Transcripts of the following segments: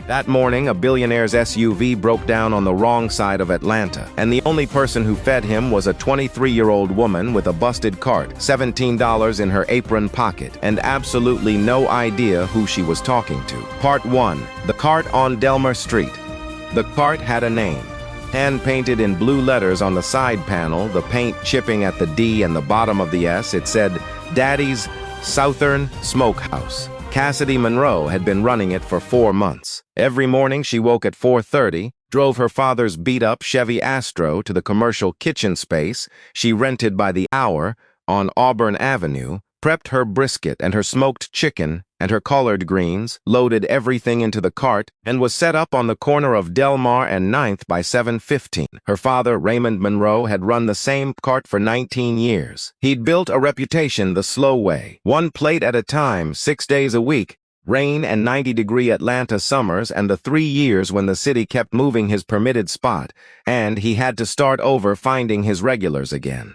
That morning, a billionaire's SUV broke down on the wrong side of Atlanta, and the only person who fed him was a 23-year-old woman with a busted cart, $17 in her apron pocket, and absolutely no idea who she was talking to. Part 1. The Cart on Delmar Street. The cart had a name. Hand-painted in blue letters on the side panel, the paint chipping at the D and the bottom of the S, it said, Daddy's Southern Smokehouse. Cassidy Monroe had been running it for 4 months. Every morning she woke at 4:30, drove her father's beat-up Chevy Astro to the commercial kitchen space she rented by the hour on Auburn Avenue, prepped her brisket and her smoked chicken and her collard greens, loaded everything into the cart, and was set up on the corner of Delmar and 9th by 7:15. Her father, Raymond Monroe, had run the same cart for 19 years. He'd built a reputation the slow way, 1 plate at a time, 6 days a week, rain and 90-degree Atlanta summers, and the 3 years when the city kept moving his permitted spot, and he had to start over finding his regulars again.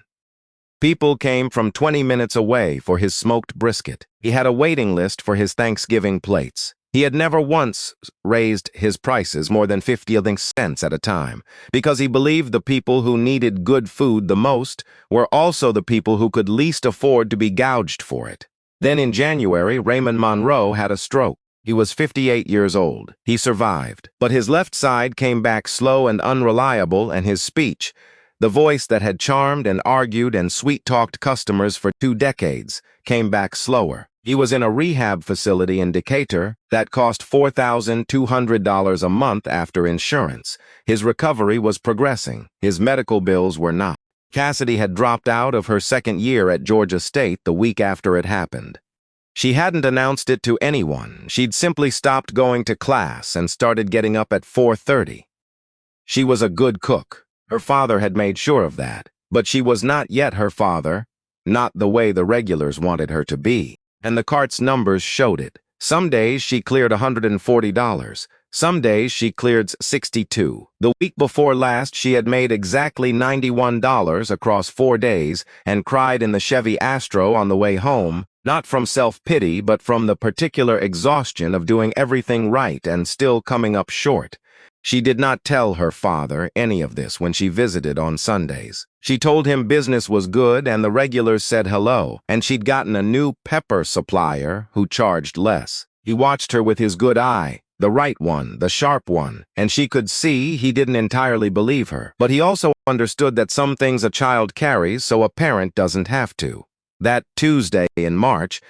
People came from 20 minutes away for his smoked brisket. He had a waiting list for his Thanksgiving plates. He had never once raised his prices more than 50 cents at a time, because he believed the people who needed good food the most were also the people who could least afford to be gouged for it. Then in January, Raymond Monroe had a stroke. He was 58 years old. He survived, but his left side came back slow and unreliable, and his speech, the voice that had charmed and argued and sweet-talked customers for 2 decades, came back slower. He was in a rehab facility in Decatur that cost $4,200 a month after insurance. His recovery was progressing. His medical bills were not. Cassidy had dropped out of her 2nd year at Georgia State the week after it happened. She hadn't announced it to anyone. She'd simply stopped going to class and started getting up at 4:30. She was a good cook. Her father had made sure of that, but she was not yet her father, not the way the regulars wanted her to be, and the cart's numbers showed it. Some days she cleared $140. Some days she cleared $62. The week before last she had made exactly $91 across 4 days and cried in the Chevy Astro on the way home, not from self-pity but from the particular exhaustion of doing everything right and still coming up short. She did not tell her father any of this when she visited on Sundays. She told him business was good and the regulars said hello, and she'd gotten a new pepper supplier who charged less. He watched her with his good eye, the right one, the sharp one, and she could see he didn't entirely believe her. But he also understood that some things a child carries so a parent doesn't have to. That Tuesday in March,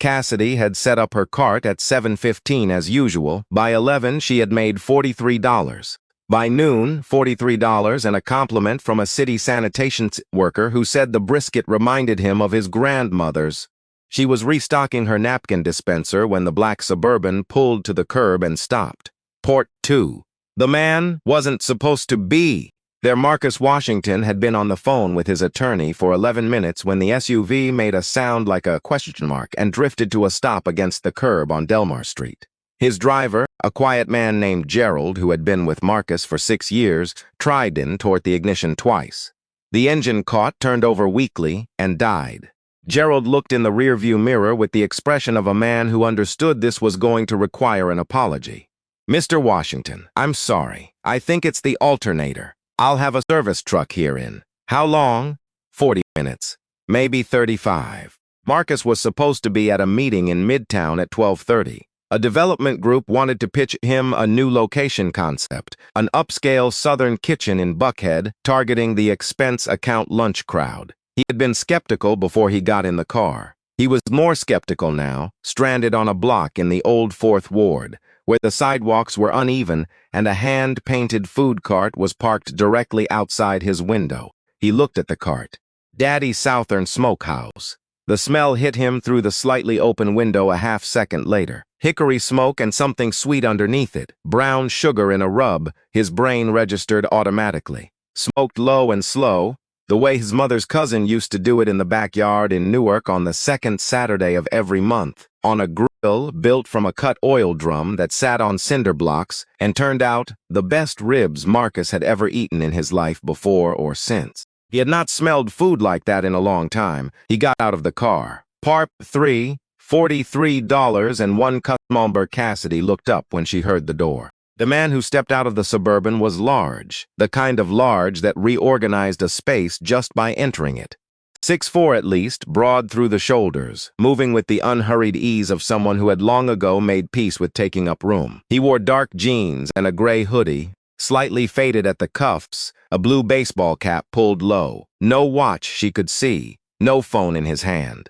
Cassidy had set up her cart at 7:15 as usual. By 11, she had made $43. By noon, $43 and a compliment from a city sanitation worker who said the brisket reminded him of his grandmother's. She was restocking her napkin dispenser when the black Suburban pulled to the curb and stopped. Port 2. The man wasn't supposed to be there. Marcus Washington had been on the phone with his attorney for 11 minutes when the SUV made a sound like a question mark and drifted to a stop against the curb on Delmar Street. His driver, a quiet man named Gerald who had been with Marcus for 6 years, tried in toward the ignition twice. The engine caught, turned over weakly, and died. Gerald looked in the rearview mirror with the expression of a man who understood this was going to require an apology. Mr. Washington, I'm sorry. I think it's the alternator. I'll have a service truck here in. How long? 40 minutes. Maybe 35. Marcus was supposed to be at a meeting in Midtown at 12:30. A development group wanted to pitch him a new location concept, an upscale southern kitchen in Buckhead, targeting the expense account lunch crowd. He had been skeptical before he got in the car. He was more skeptical now, stranded on a block in the old 4th Ward, where the sidewalks were uneven and a hand-painted food cart was parked directly outside his window. He looked at the cart. Daddy's Southern Smokehouse. The smell hit him through the slightly open window a half-second later. Hickory smoke and something sweet underneath it. Brown sugar in a rub, his brain registered automatically. Smoked low and slow, the way his mother's cousin used to do it in the backyard in Newark on the 2nd Saturday of every month, on a grill built from a cut oil drum that sat on cinder blocks and turned out the best ribs Marcus had ever eaten in his life before or since. He had not smelled food like that in a long time. He got out of the car. Part 3. $43 and one customer. Cassidy looked up when she heard the door. The man who stepped out of the Suburban was large, the kind of large that reorganized a space just by entering it. 6'4" at least, broad through the shoulders, moving with the unhurried ease of someone who had long ago made peace with taking up room. He wore dark jeans and a gray hoodie, slightly faded at the cuffs, a blue baseball cap pulled low. No watch she could see, no phone in his hand.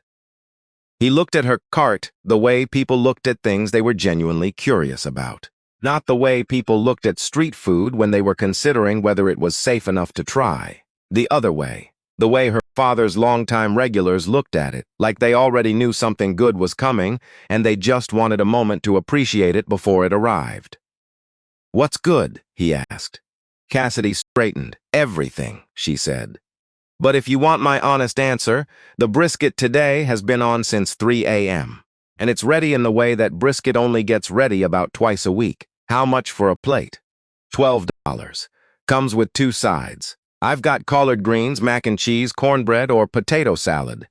He looked at her cart the way people looked at things they were genuinely curious about. Not the way people looked at street food when they were considering whether it was safe enough to try. The other way. The way her father's longtime regulars looked at it, like they already knew something good was coming, and they just wanted a moment to appreciate it before it arrived. "What's good?" he asked. Cassidy straightened. "Everything," she said. "But if you want my honest answer, the brisket today has been on since 3 a.m. And it's ready in the way that brisket only gets ready about twice a week. How much for a plate?" $12. Comes with 2 sides. I've got collard greens, mac and cheese, cornbread, or potato salad.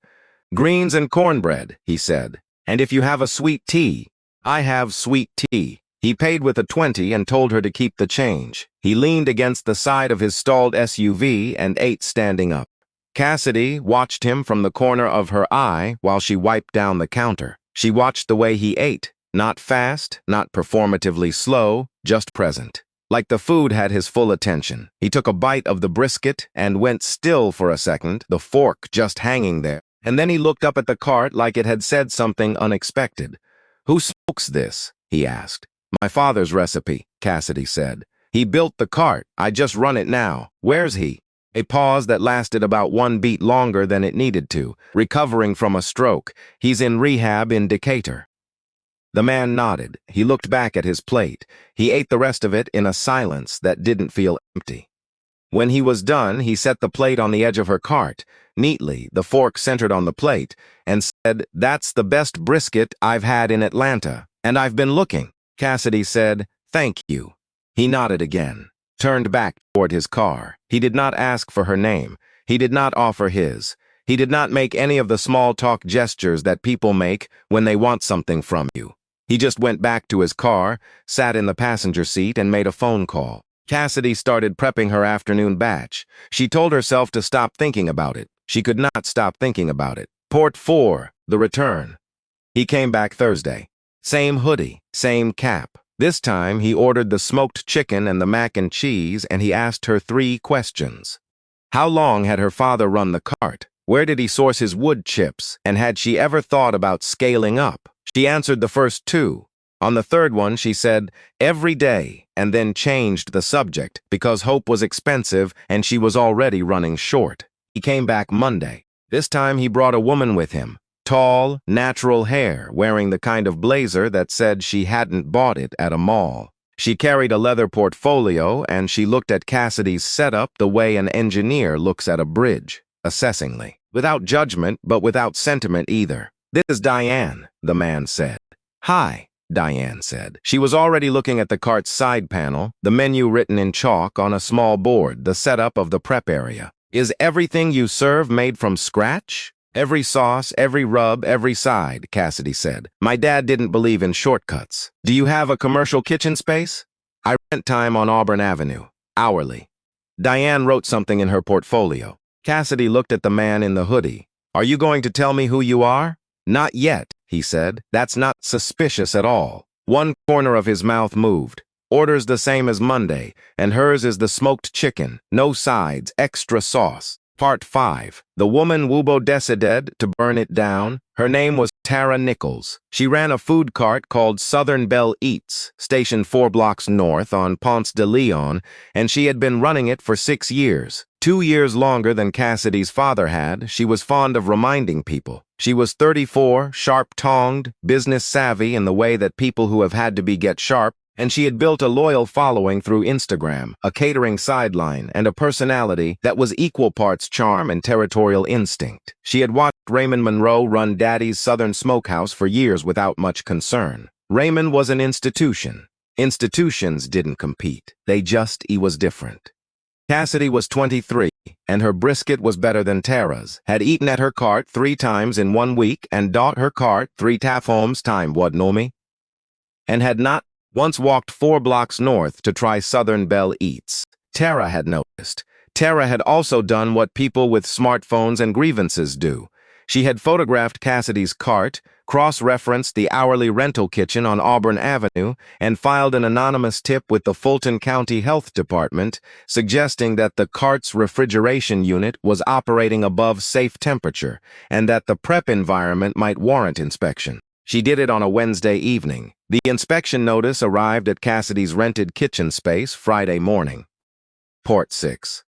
"Greens and cornbread," he said. "And if you have a sweet tea." "I have sweet tea." He paid with a 20 and told her to keep the change. He leaned against the side of his stalled SUV and ate standing up. Cassidy watched him from the corner of her eye while she wiped down the counter. She watched the way he ate. Not fast, not performatively slow, just present. Like the food had his full attention. He took a bite of the brisket and went still for a second, the fork just hanging there. And then he looked up at the cart like it had said something unexpected. "Who smokes this?" he asked. "My father's recipe," Cassidy said. "He built the cart. I just run it now. Where's he?" A pause that lasted about 1 beat longer than it needed to, recovering from a stroke. "He's in rehab in Decatur." The man nodded. He looked back at his plate. He ate the rest of it in a silence that didn't feel empty. When he was done, he set the plate on the edge of her cart, neatly, the fork centered on the plate, and said, "That's the best brisket I've had in Atlanta, and I've been looking." Cassidy said, "Thank you." He nodded again, turned back toward his car. He did not ask for her name. He did not offer his. He did not make any of the small talk gestures that people make when they want something from you. He just went back to his car, sat in the passenger seat, and made a phone call. Cassidy started prepping her afternoon batch. She told herself to stop thinking about it. She could not stop thinking about it. Port 4, the return. He came back Thursday. Same hoodie, same cap. This time, he ordered the smoked chicken and the mac and cheese, and he asked her 3 questions. How long had her father run the cart? Where did he source his wood chips? And had she ever thought about scaling up? She answered the first 2. On the third one, she said, "Every day," and then changed the subject because hope was expensive and she was already running short. He came back Monday. This time he brought a woman with him. Tall, natural hair, wearing the kind of blazer that said she hadn't bought it at a mall. She carried a leather portfolio and she looked at Cassidy's setup the way an engineer looks at a bridge, assessingly. Without judgment, but without sentiment either. "This is Diane," the man said. "Hi," Diane said. She was already looking at the cart's side panel, the menu written in chalk on a small board, the setup of the prep area. "Is everything you serve made from scratch?" "Every sauce, every rub, every side," Cassidy said. "My dad didn't believe in shortcuts." "Do you have a commercial kitchen space?" "I rent time on Auburn Avenue. Hourly." Diane wrote something in her portfolio. Cassidy looked at the man in the hoodie. "Are you going to tell me who you are?" "Not yet," he said. "That's not suspicious at all." One corner of his mouth moved. "Orders the same as Monday, and hers is the smoked chicken, no sides, extra sauce." Part 5. The woman Wubo decided to burn it down. Her name was Tara Nichols. She ran a food cart called Southern Belle Eats, stationed 4 blocks north on Ponce de Leon, and she had been running it for 6 years. 2 years longer than Cassidy's father had. She was fond of reminding people. She was 34, sharp-tongued, business-savvy in the way that people who have had to be get sharp, and she had built a loyal following through Instagram, a catering sideline, and a personality that was equal parts charm and territorial instinct. She had watched Raymond Monroe run Daddy's Southern Smokehouse for years without much concern. Raymond was an institution. Institutions didn't compete. He was different. Cassidy was 23. and her brisket was better than Tara's, had eaten at her cart 3 times in 1 week and bought her cart 3 homes time, what know me? And had not once walked 4 blocks north to try Southern Belle Eats. Tara had noticed. Tara had also done what people with smartphones and grievances do. She had photographed Cassidy's cart, cross-referenced the hourly rental kitchen on Auburn Avenue, and filed an anonymous tip with the Fulton County Health Department, suggesting that the cart's refrigeration unit was operating above safe temperature, and that the prep environment might warrant inspection. She did it on a Wednesday evening. The inspection notice arrived at Cassidy's rented kitchen space Friday morning. Port 6.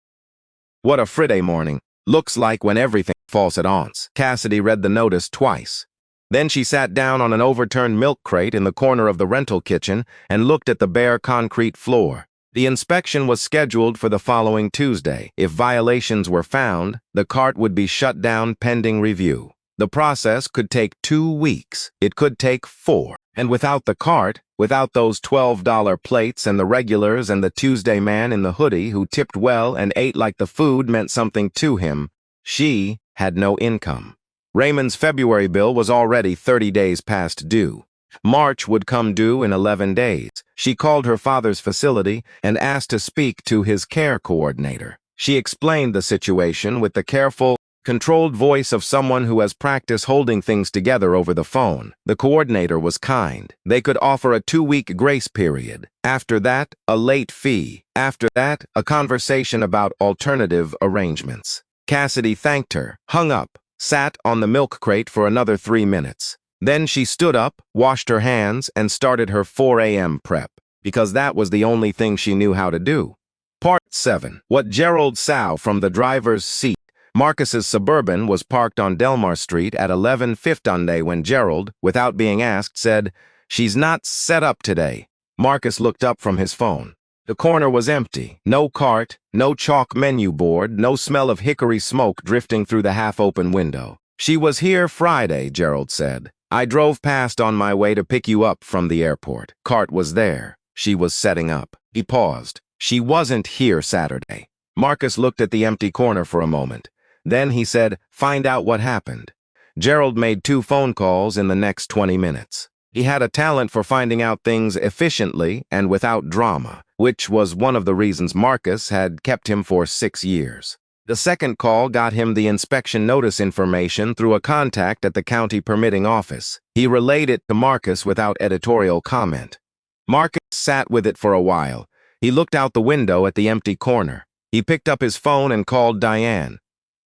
What a Friday morning. Looks like when everything falls at once. Cassidy read the notice twice. Then she sat down on an overturned milk crate in the corner of the rental kitchen and looked at the bare concrete floor. The inspection was scheduled for the following Tuesday. If violations were found, the cart would be shut down pending review. The process could take 2 weeks. It could take 4. And without the cart, without those $12 plates and the regulars and the Tuesday man in the hoodie who tipped well and ate like the food meant something to him, she had no income. Raymond's February bill was already 30 days past due. March would come due in 11 days. She called her father's facility and asked to speak to his care coordinator. She explained the situation with the careful, controlled voice of someone who has practiced holding things together over the phone. The coordinator was kind. They could offer a 2-week grace period. After that, a late fee. After that, a conversation about alternative arrangements. Cassidy thanked her, hung up, sat on the milk crate for another 3 minutes. Then she stood up, washed her hands, and started her 4 a.m. prep, because that was the only thing she knew how to do. Part 7. What Gerald saw from the driver's seat. Marcus's Suburban was parked on Delmar Street at 11:50 when Gerald, without being asked, said, "She's not set up today." Marcus looked up from his phone. The corner was empty. No cart, no chalk menu board, no smell of hickory smoke drifting through the half-open window. "She was here Friday," Gerald said. "I drove past on my way to pick you up from the airport. Cart was there. She was setting up." He paused. "She wasn't here Saturday." Marcus looked at the empty corner for a moment. Then he said, "Find out what happened." Gerald made 2 phone calls in the next 20 minutes. He had a talent for finding out things efficiently and without drama, which was one of the reasons Marcus had kept him for 6 years. The second call got him the inspection notice information through a contact at the county permitting office. He relayed it to Marcus without editorial comment. Marcus sat with it for a while. He looked out the window at the empty corner. He picked up his phone and called Diane.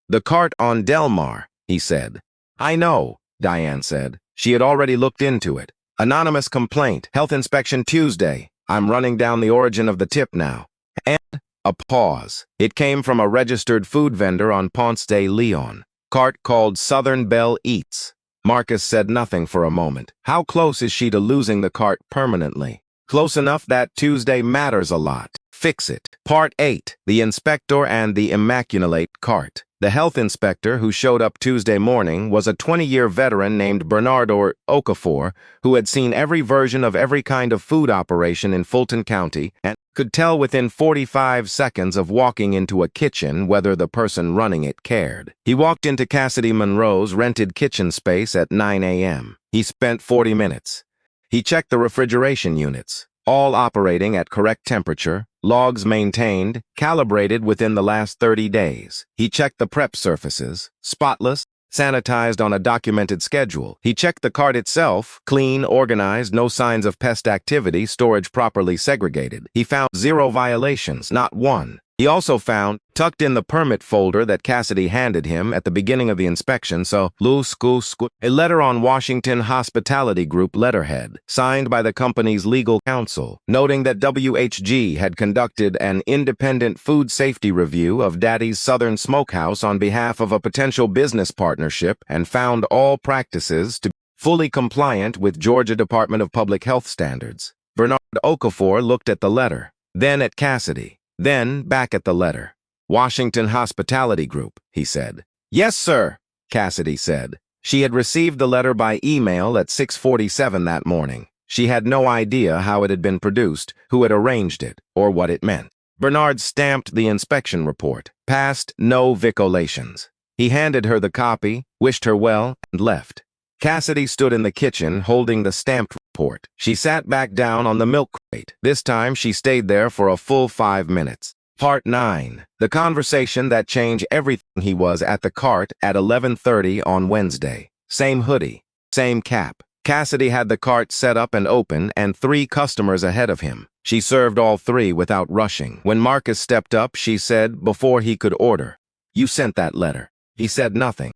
"The cart on Delmar," he said. "I know," Diane said. She had already looked into it. "Anonymous complaint, health inspection Tuesday. I'm running down the origin of the tip now." And a pause. It came from a registered food vendor on Ponce de Leon. Cart called Southern Belle Eats. Marcus said nothing for a moment. How close is she to losing the cart permanently? Close enough that Tuesday matters a lot. Fix it. Part 8. The Inspector and the Immaculate Cart. The health inspector who showed up Tuesday morning was a 20-year veteran named Bernard Okafor, who had seen every version of every kind of food operation in Fulton County and could tell within 45 seconds of walking into a kitchen whether the person running it cared. He walked into Cassidy Monroe's rented kitchen space at 9 a.m. He spent 40 minutes. He checked the refrigeration units, all operating at correct temperature, logs maintained, calibrated within the last 30 days. He checked the prep surfaces, spotless, sanitized on a documented schedule. He checked the cart itself, clean, organized, no signs of pest activity, storage properly segregated. He found 0 violations, not one. He also found, tucked in the permit folder that Cassidy handed him at the beginning of the inspection, a letter on Washington Hospitality Group letterhead, signed by the company's legal counsel, noting that WHG had conducted an independent food safety review of Daddy's Southern Smokehouse on behalf of a potential business partnership and found all practices to be fully compliant with Georgia Department of Public Health standards. Bernard Okafor looked at the letter, then at Cassidy. Then back at the letter. "Washington Hospitality Group," he said. "Yes, sir," Cassidy said. She had received the letter by email at 6:47 that morning. She had no idea how it had been produced, who had arranged it, or what it meant. Bernard stamped the inspection report. Passed, no vicolations. He handed her the copy, wished her well, and left. Cassidy stood in the kitchen, holding the stamped report. She sat back down on the milk crate. This time, she stayed there for a full 5 minutes. Part 9. The conversation that changed everything. He was at the cart at 11:30 on Wednesday. Same hoodie, same cap. Cassidy had the cart set up and open and 3 customers ahead of him. She served all 3 without rushing. When Marcus stepped up, she said, before he could order, "You sent that letter." He said nothing.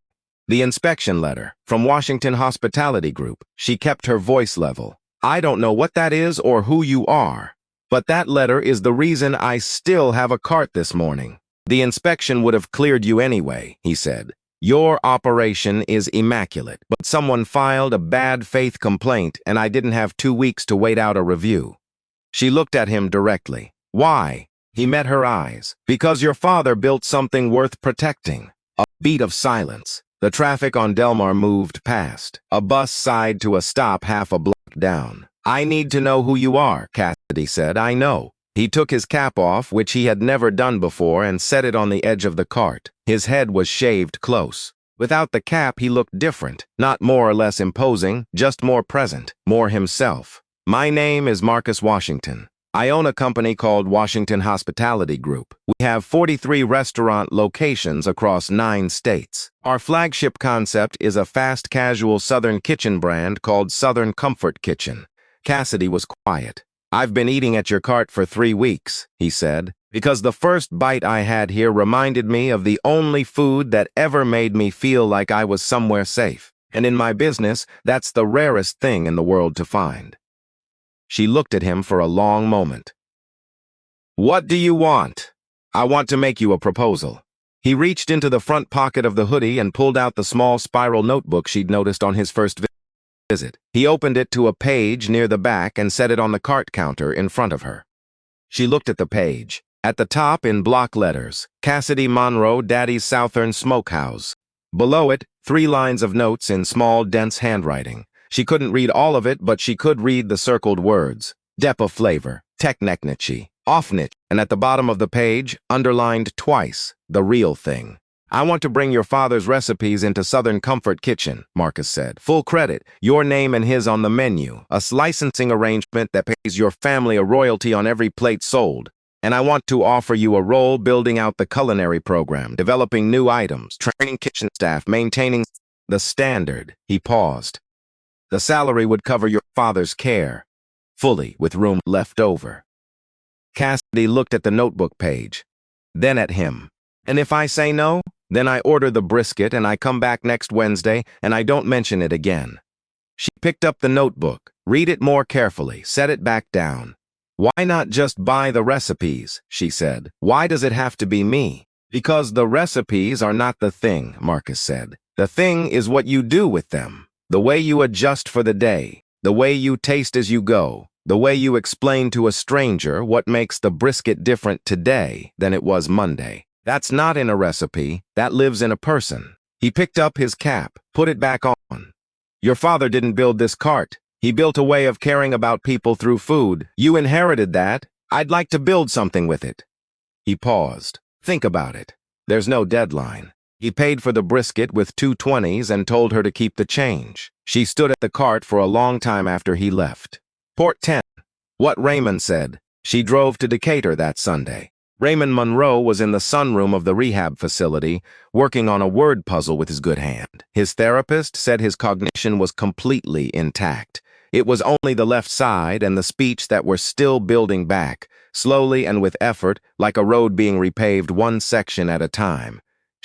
"The inspection letter, from Washington Hospitality Group." She kept her voice level. "I don't know what that is or who you are, but that letter is the reason I still have a cart this morning. The inspection would have cleared you anyway," he said. "Your operation is immaculate, but someone filed a bad faith complaint and I didn't have 2 weeks to wait out a review." She looked at him directly. "Why?" He met her eyes. "Because your father built something worth protecting." A beat of silence. The traffic on Delmar moved past. A bus sighed to a stop half a block down. "I need to know who you are," Cassidy said. "I know." He took his cap off, which he had never done before, and set it on the edge of the cart. His head was shaved close. Without the cap, he looked different, not more or less imposing, just more present, more himself. "My name is Marcus Washington. I own a company called Washington Hospitality Group. We have 43 restaurant locations across 9 states. Our flagship concept is a fast casual Southern kitchen brand called Southern Comfort Kitchen." Cassidy was quiet. "I've been eating at your cart for 3 weeks, he said, "because the first bite I had here reminded me of the only food that ever made me feel like I was somewhere safe. And in my business, that's the rarest thing in the world to find." She looked at him for a long moment. "What do you want?" "I want to make you a proposal." He reached into the front pocket of the hoodie and pulled out the small spiral notebook she'd noticed on his first visit. He opened it to a page near the back and set it on the cart counter in front of her. She looked at the page. At the top, in block letters, Cassidy Monroe, Daddy's Southern Smokehouse. Below it, 3 lines of notes in small, dense handwriting. She couldn't read all of it, but she could read the circled words. Depa flavor, Tekneknichi, Offnich, and at the bottom of the page, underlined twice, the real thing. "I want to bring your father's recipes into Southern Comfort Kitchen," Marcus said. "Full credit, your name and his on the menu, a licensing arrangement that pays your family a royalty on every plate sold. And I want to offer you a role building out the culinary program, developing new items, training kitchen staff, maintaining the standard." He paused. "The salary would cover your father's care, fully, with room left over." Cassidy looked at the notebook page, then at him. "And if I say no? Then I order the brisket and I come back next Wednesday and I don't mention it again." She picked up the notebook, read it more carefully, set it back down. "Why not just buy the recipes?" she said. "Why does it have to be me?" "Because the recipes are not the thing," Marcus said. "The thing is what you do with them. The way you adjust for the day, the way you taste as you go, the way you explain to a stranger what makes the brisket different today than it was Monday. That's not in a recipe, that lives in a person." He picked up his cap, put it back on. "Your father didn't build this cart. He built a way of caring about people through food. You inherited that. I'd like to build something with it." He paused. "Think about it. There's no deadline." He paid for the brisket with 2 20s and told her to keep the change. She stood at the cart for a long time after he left. Port 10. What Raymond said. She drove to Decatur that Sunday. Raymond Monroe was in the sunroom of the rehab facility, working on a word puzzle with his good hand. His therapist said his cognition was completely intact. It was only the left side and the speech that were still building back, slowly and with effort, like a road being repaved 1 section at a time.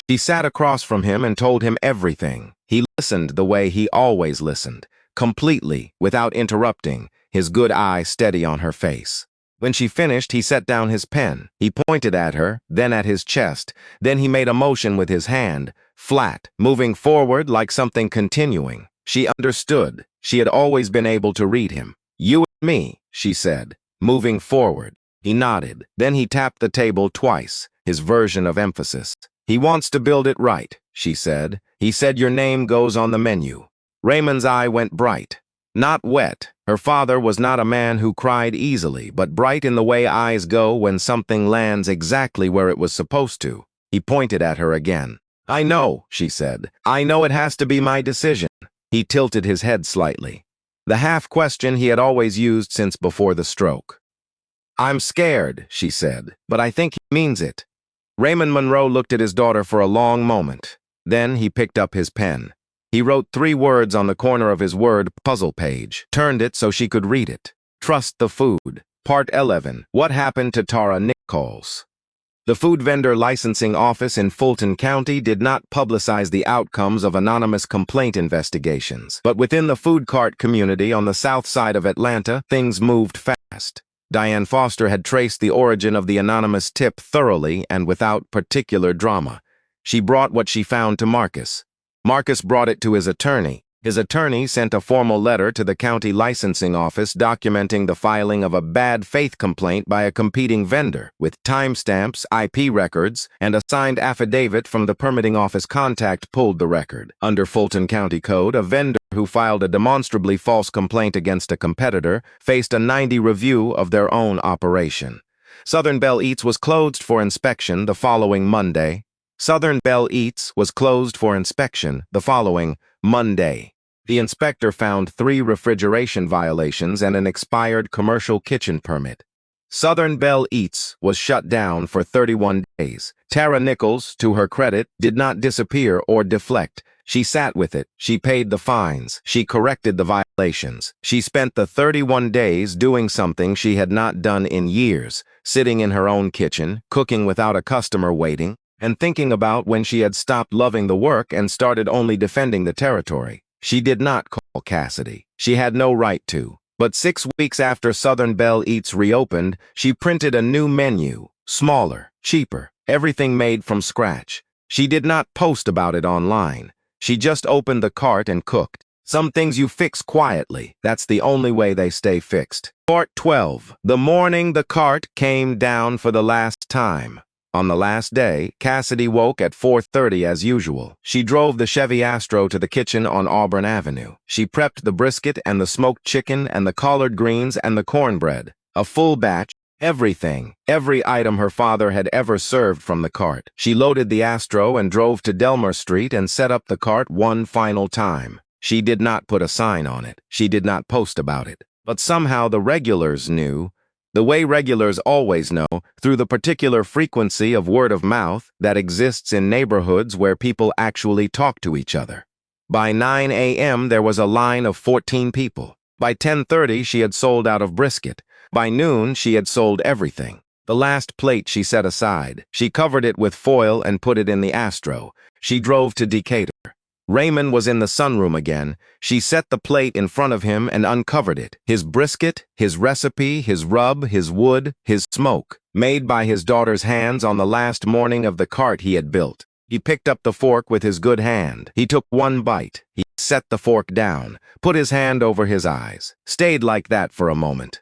She sat across from him and told him everything. He listened the way he always listened, completely, without interrupting, his good eye steady on her face. When she finished, he set down his pen. He pointed at her, then at his chest. Then he made a motion with his hand, flat, moving forward like something continuing. She understood. She had always been able to read him. "You and me," she said, moving forward. He nodded. Then he tapped the table twice, his version of emphasis. "He wants to build it right," she said. "He said your name goes on the menu." Raymond's eye went bright. Not wet. Her father was not a man who cried easily, but bright in the way eyes go when something lands exactly where it was supposed to. He pointed at her again. "I know," she said. "I know it has to be my decision." He tilted his head slightly. The half-question he had always used since before the stroke. "I'm scared," she said, "but I think he means it." Raymond Monroe looked at his daughter for a long moment. Then he picked up his pen. He wrote 3 words on the corner of his word puzzle page, turned it so she could read it. "Trust the food." Part 11. What happened to Tara Nichols? The food vendor licensing office in Fulton County did not publicize the outcomes of anonymous complaint investigations, but within the food cart community on the south side of Atlanta, things moved fast. Diane Foster had traced the origin of the anonymous tip thoroughly and without particular drama. She brought what she found to Marcus. Marcus brought it to his attorney. His attorney sent a formal letter to the county licensing office documenting the filing of a bad faith complaint by a competing vendor, with timestamps, IP records, and a signed affidavit from the permitting office contact pulled the record. Under Fulton County Code, a vendor who filed a demonstrably false complaint against a competitor faced a 90 review of their own operation. Southern Belle Eats was closed for inspection the following Monday. Southern Belle Eats was closed for inspection the following Monday. The inspector found 3 refrigeration violations and an expired commercial kitchen permit. Southern Belle Eats was shut down for 31 days. Tara Nichols, to her credit, did not disappear or deflect. She sat with it. She paid the fines. She corrected the violations. She spent the 31 days doing something she had not done in years, sitting in her own kitchen, cooking without a customer waiting, and thinking about when she had stopped loving the work and started only defending the territory. She did not call Cassidy. She had no right to. But 6 weeks after Southern Belle Eats reopened, she printed a new menu, smaller, cheaper, everything made from scratch. She did not post about it online. She just opened the cart and cooked. Some things you fix quietly. That's the only way they stay fixed. Part 12. The morning the cart came down for the last time. On the last day, Cassidy woke at 4:30 as usual. She drove the Chevy Astro to the kitchen on Auburn Avenue. She prepped the brisket and the smoked chicken and the collard greens and the cornbread. A full batch, everything, every item her father had ever served from the cart. She loaded the Astro and drove to Delmar Street and set up the cart one final time. She did not put a sign on it. She did not post about it. But somehow the regulars knew. The way regulars always know, through the particular frequency of word of mouth that exists in neighborhoods where people actually talk to each other. By 9 a.m. there was a line of 14 people. By 10:30 she had sold out of brisket. By noon she had sold everything. The last plate she set aside. She covered it with foil and put it in the Astro. She drove to Decatur. Raymond was in the sunroom again. She set the plate in front of him and uncovered it. His brisket, his recipe, his rub, his wood, his smoke, made by his daughter's hands on the last morning of the cart he had built. He picked up the fork with his good hand. He took one bite. He set the fork down, put his hand over his eyes, stayed like that for a moment.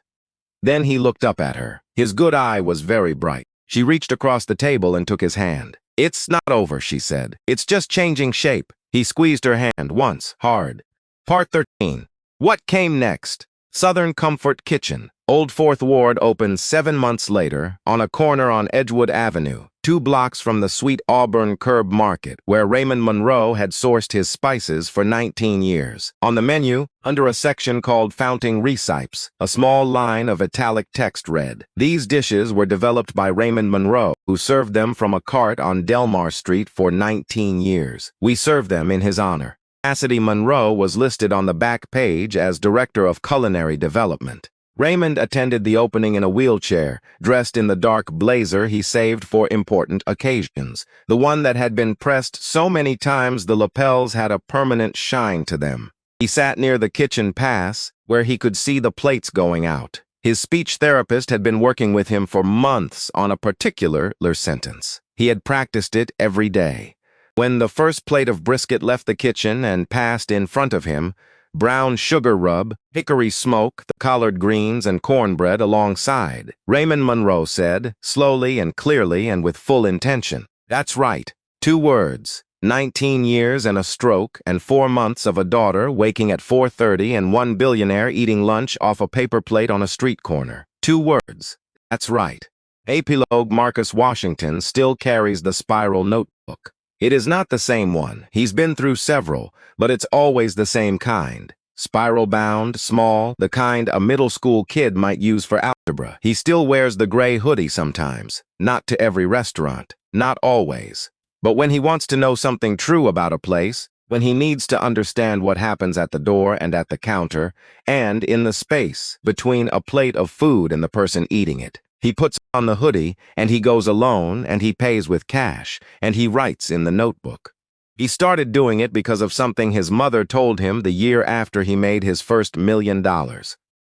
Then he looked up at her. His good eye was very bright. She reached across the table and took his hand. "It's not over," she said. "It's just changing shape." He squeezed her hand once, hard. Part 13. What came next? Southern Comfort Kitchen. Old Fourth Ward opened 7 months later on a corner on Edgewood Avenue, 2 blocks from the Sweet Auburn Curb Market, where Raymond Monroe had sourced his spices for 19 years. On the menu, under a section called Founting Recipes, a small line of italic text read, "These dishes were developed by Raymond Monroe, who served them from a cart on Delmar Street for 19 years. We serve them in his honor." Cassidy Monroe was listed on the back page as Director of Culinary Development. Raymond attended the opening in a wheelchair, dressed in the dark blazer he saved for important occasions, the one that had been pressed so many times the lapels had a permanent shine to them. He sat near the kitchen pass, where he could see the plates going out. His speech therapist had been working with him for months on a particular sentence. He had practiced it every day. When the first plate of brisket left the kitchen and passed in front of him, brown sugar rub, hickory smoke, the collard greens, and cornbread alongside, Raymond Monroe said, slowly and clearly and with full intention, "That's right. 2 words. 19 years and a stroke and 4 months of a daughter waking at 4:30 and one billionaire eating lunch off a paper plate on a street corner. 2 words. That's right. Epilogue. Marcus Washington still carries the spiral notebook. It is not the same one. He's been through several, but it's always the same kind. Spiral-bound, small, the kind a middle school kid might use for algebra. He still wears the gray hoodie sometimes. Not to every restaurant. Not always. But when he wants to know something true about a place, when he needs to understand what happens at the door and at the counter, and in the space between a plate of food and the person eating it, he puts on the hoodie and he goes alone and he pays with cash and he writes in the notebook. He started doing it because of something his mother told him the year after he made his first $1 million.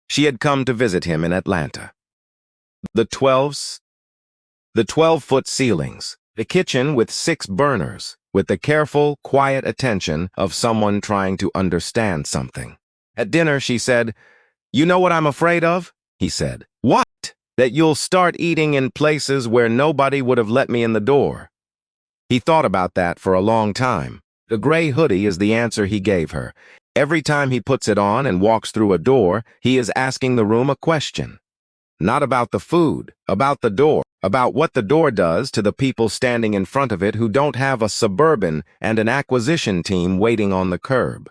She had come to visit him in Atlanta. The 12-foot ceilings. The kitchen with 6 burners, with the careful, quiet attention of someone trying to understand something. At dinner, she said, "You know what I'm afraid of?" He said, "What?" "That you'll start eating in places where nobody would have let me in the door." He thought about that for a long time. The gray hoodie is the answer he gave her. Every time he puts it on and walks through a door, he is asking the room a question. Not about the food, about the door. About what the door does to the people standing in front of it who don't have a suburban and an acquisition team waiting on the curb.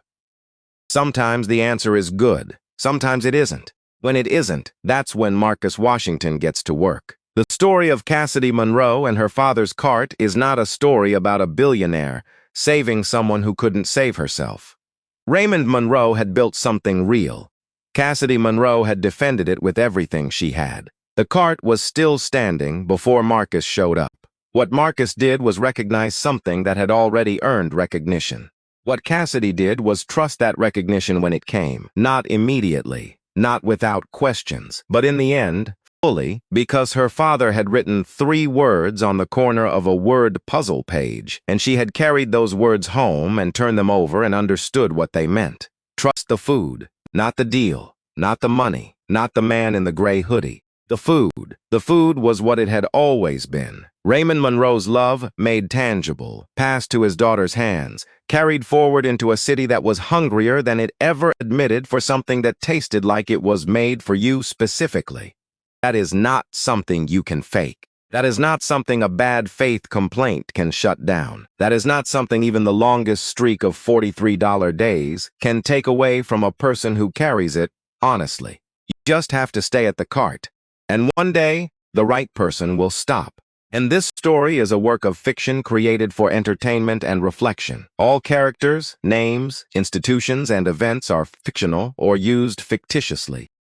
Sometimes the answer is good, sometimes it isn't. When it isn't, that's when Marcus Washington gets to work. The story of Cassidy Monroe and her father's cart is not a story about a billionaire saving someone who couldn't save herself. Raymond Monroe had built something real. Cassidy Monroe had defended it with everything she had. The cart was still standing before Marcus showed up. What Marcus did was recognize something that had already earned recognition. What Cassidy did was trust that recognition when it came, not immediately, not without questions, but in the end, fully, because her father had written 3 words on the corner of a word puzzle page, and she had carried those words home and turned them over and understood what they meant. Trust the food, not the deal, not the money, not the man in the gray hoodie. The food. The food was what it had always been. Raymond Monroe's love, made tangible, passed to his daughter's hands, carried forward into a city that was hungrier than it ever admitted for something that tasted like it was made for you specifically. That is not something you can fake. That is not something a bad faith complaint can shut down. That is not something even the longest streak of $43 days can take away from a person who carries it honestly. You just have to stay at the cart. And one day, the right person will stop. And this story is a work of fiction created for entertainment and reflection. All characters, names, institutions, and events are fictional or used fictitiously.